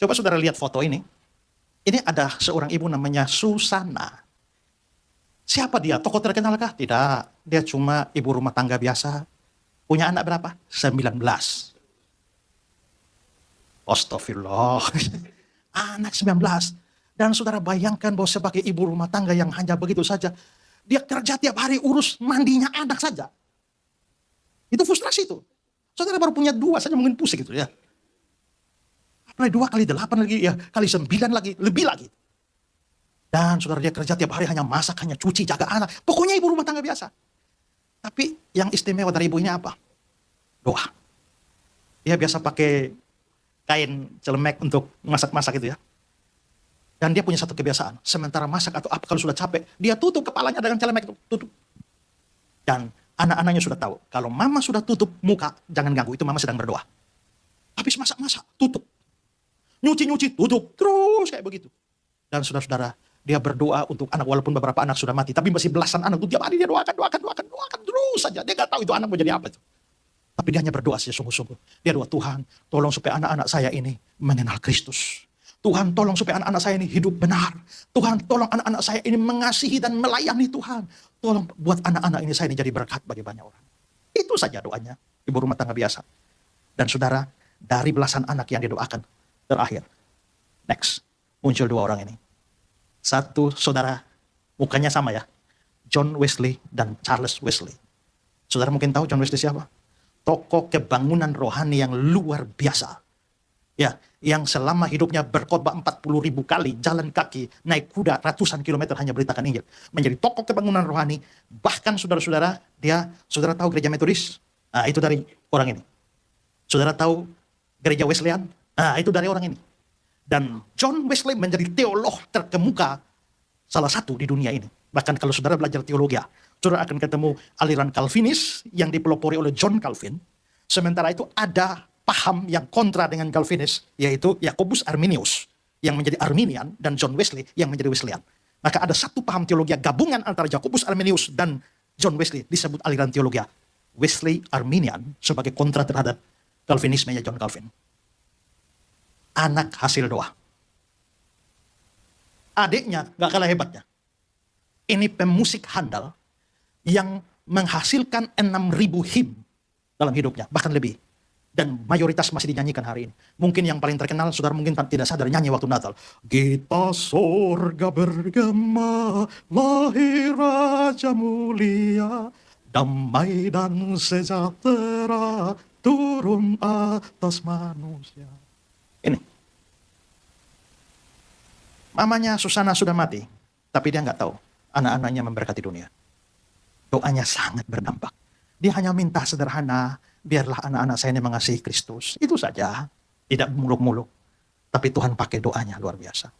Coba saudara lihat foto ini. Ini ada seorang ibu namanya Susana. Siapa dia? Tokoh terkenal kah? Tidak. Dia cuma ibu rumah tangga biasa. Punya anak berapa? 19. Astagfirullah. Anak 19. Dan saudara bayangkan bahwa sebagai ibu rumah tangga yang hanya begitu saja, dia kerja tiap hari urus mandinya anak saja. Itu frustrasi itu. Saudara baru punya 2 saja mungkin pusing gitu ya. Apalagi 2 kali 8 lagi, ya kali 9 lagi, lebih lagi. Dan saudara dia kerja tiap hari hanya masak, hanya cuci, jaga anak. Pokoknya ibu rumah tangga biasa. Tapi yang istimewa dari ibu ini apa? Doa. Dia biasa pakai kain celemek untuk masak-masak itu ya. Dan dia punya satu kebiasaan. Sementara masak atau apa kalau sudah capek, dia tutup kepalanya dengan celemek itu. Tutup. Dan anak-anaknya sudah tahu. Kalau mama sudah tutup muka, jangan ganggu. Itu mama sedang berdoa. Habis masak-masak, tutup. Nyuci-nyuci, tutup. Terus kayak begitu. Dan saudara-saudara, dia berdoa untuk anak, walaupun beberapa anak sudah mati, tapi masih belasan anak, tiap hari dia doakan terus saja. Dia gak tahu itu anak mau jadi apa itu. Tapi dia hanya berdoa saja sungguh-sungguh. Dia doa, Tuhan, tolong supaya anak-anak saya ini mengenal Kristus. Tuhan, tolong supaya anak-anak saya ini hidup benar. Tuhan, tolong anak-anak saya ini mengasihi dan melayani Tuhan. Tolong buat anak-anak ini saya ini jadi berkat bagi banyak orang. Itu saja doanya, ibu rumah tangga biasa. Dan saudara, dari belasan anak yang didoakan, terakhir, next, muncul 2 orang ini. Satu saudara, mukanya sama ya, John Wesley dan Charles Wesley. Saudara mungkin tahu John Wesley siapa? Tokoh kebangunan rohani yang luar biasa. Ya, yang selama hidupnya berkhotbah 40.000 kali, jalan kaki, naik kuda ratusan kilometer hanya beritakan Injil. Menjadi tokoh kebangunan rohani. Bahkan saudara-saudara, saudara tahu gereja Metodis? Nah, itu dari orang ini. Saudara tahu gereja Wesleyan? Nah, itu dari orang ini. Dan John Wesley menjadi teolog terkemuka salah satu di dunia ini. Bahkan kalau saudara belajar teologi, saudara akan ketemu aliran Calvinis yang dipelopori oleh John Calvin. Sementara itu ada paham yang kontra dengan Calvinis, yaitu Jacobus Arminius yang menjadi Arminian dan John Wesley yang menjadi Wesleyan. Maka ada satu paham teologi gabungan antara Jacobus Arminius dan John Wesley, disebut aliran teologi Wesley Arminian sebagai kontra terhadap Calvinismenya John Calvin. Anak hasil doa. Adiknya gak kalah hebatnya. Ini pemusik handal yang menghasilkan 6.000 him dalam hidupnya, bahkan lebih. Dan mayoritas masih dinyanyikan hari ini. Mungkin yang paling terkenal, saudara mungkin tidak sadar, nyanyi waktu Natal. Gita sorga bergema, lahir Raja mulia, damai dan sejahtera turun atas manusia. Ini. Mamanya Susana sudah mati, tapi dia nggak tahu anak-anaknya memberkati dunia. Doanya sangat berdampak. Dia hanya minta sederhana, biarlah anak-anak saya ini mengasihi Kristus. Itu saja, tidak muluk-muluk. Tapi Tuhan pakai doanya luar biasa.